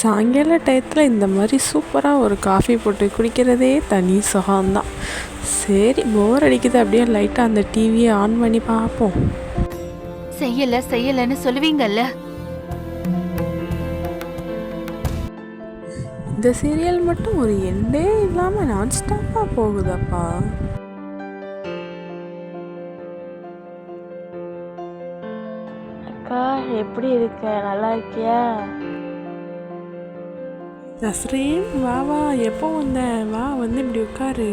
சாயங்கால டயத்தில் இந்த மாதிரி சூப்பராக ஒரு காஃபி போட்டு குடிக்கிறதே தனி சுகம்தான். சரி, போர் அடிக்குது, அப்படியே லைட்டாக அந்த டிவியை ஆன் பண்ணி பார்ப்போம். செய்யலன்னு சொல்லுவீங்கல்ல. இந்த சீரியல் மட்டும் ஒரு எண்டே இல்லாமல் நான் ஸ்டாப்பாக போகுதப்பா. அக்கா, எப்படி இருக்க? நல்லா இருக்கியா? நஸ்ரீன், வா வா, எப்போ வந்த? வா, வந்து இப்படி உட்காரு.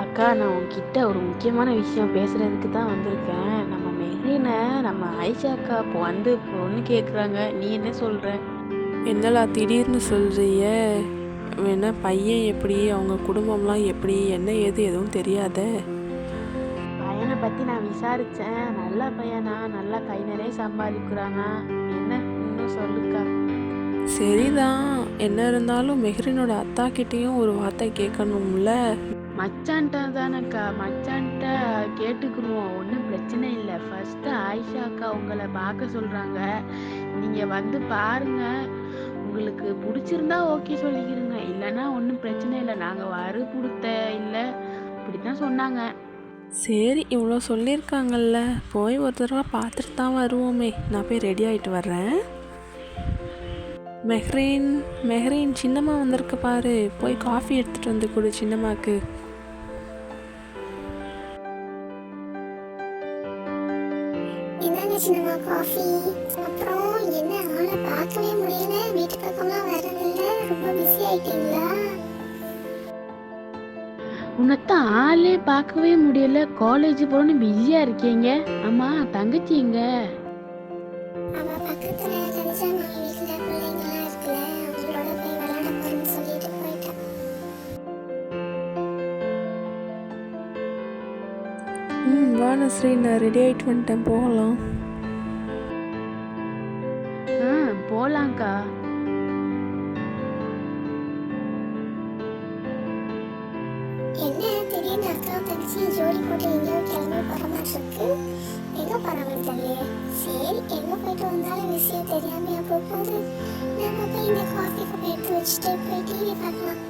அக்கா, நான் உன்கிட்ட ஒரு முக்கியமான விஷயம் பேசுறதுக்கு தான் வந்திருக்கேன். நம்ம மெஹ்ரீனை நம்ம ஆயிஷா அக்கா இப்போ வந்து பொண்ணு கேட்குறாங்க. நீ என்ன சொல்ற? என்னலா திடீர்னு சொல்கிறிய? என்ன பையன் எப்படி, அவங்க குடும்பம்லாம் எப்படி, என்ன ஏது எதுவும் தெரியாத? பையனை பற்றி நான் விசாரித்தேன். நல்ல பையனா, நல்லா கை நிறைய சம்பாதிக்கிறானா? என்ன இன்னும் சொல்லுக்கா. சரிதான், என்ன இருந்தாலும் மெஹ்ரினோட அத்தா கிட்டேயும் ஒரு வார்த்தை கேட்கணும்ல. மச்சான்ட்ட தானேக்கா, மச்சான்ட்ட கேட்டுக்குருவோம், ஒன்றும் பிரச்சனை இல்லை. ஃபஸ்ட்டு ஆயிஷா அக்கா உங்களை பார்க்க சொல்கிறாங்க. நீங்கள் வந்து பாருங்க, உங்களுக்கு பிடிச்சிருந்தா ஓகே சொல்லிக்கிறங்க, இல்லைன்னா ஒன்றும் பிரச்சனை இல்லை, நாங்கள் வறு கொடுத்த இல்லை, இப்படி தான் சொன்னாங்க. சரி, இவ்வளோ சொல்லியிருக்காங்கல்ல, போய் ஒரு தடவை பார்த்துட்டு தான் வருவோமே. நான் போய் ரெடி ஆகிட்டு வர்றேன். மெஹ்ரீன், சின்னம்மா வந்திருக்கு பாரு, போய் காஃபி எடுத்துகிட்டு வந்து கொடு சின்னம்மாக்கு. என்னங்க சின்னம்மா காஃபி? அப்புறம் என்ன ஆளை பார்க்கவே முடியல, வீட்டு பக்கம்லாம் வர்றதில்ல, ரொம்ப பிஸி ஆயிட்டீங்களா? உன்னைத்தான் ஆளே பார்க்கவே முடியல, காலேஜ் போகணுன்னு பிஸியாக இருக்கீங்க. ஆமாம், தங்கச்சி எங்க? அவ பக்கத்துல கனிஜா மாமி வீட்டுல பிள்ளைங்கலாம் இருக்குல்ல, அவங்களோட போய் விளையாட போறேன்னு சொல்லிட்டு போயிட்டா. வா நஸ்ரீன், நான் ரெடி ஆகிட்டு வந்துட்டேன், போகலாம். போகலாங்க்கா. என்ன திடீர்னு அக்காவும் தங்கச்சியும் ஜோடி போட்டு எங்கேயோ கிளம்பி போற மாதிரி இருக்கு? எங்க போறாங்க தெரியல. சரி, எங்க போயிட்டு வந்தாலும் விஷயம் தெரியாம போகுது. நம்ம போய் இந்த காஃபி கப் எடுத்து வச்சுட்டு போய் டிவி பார்க்கலாம்.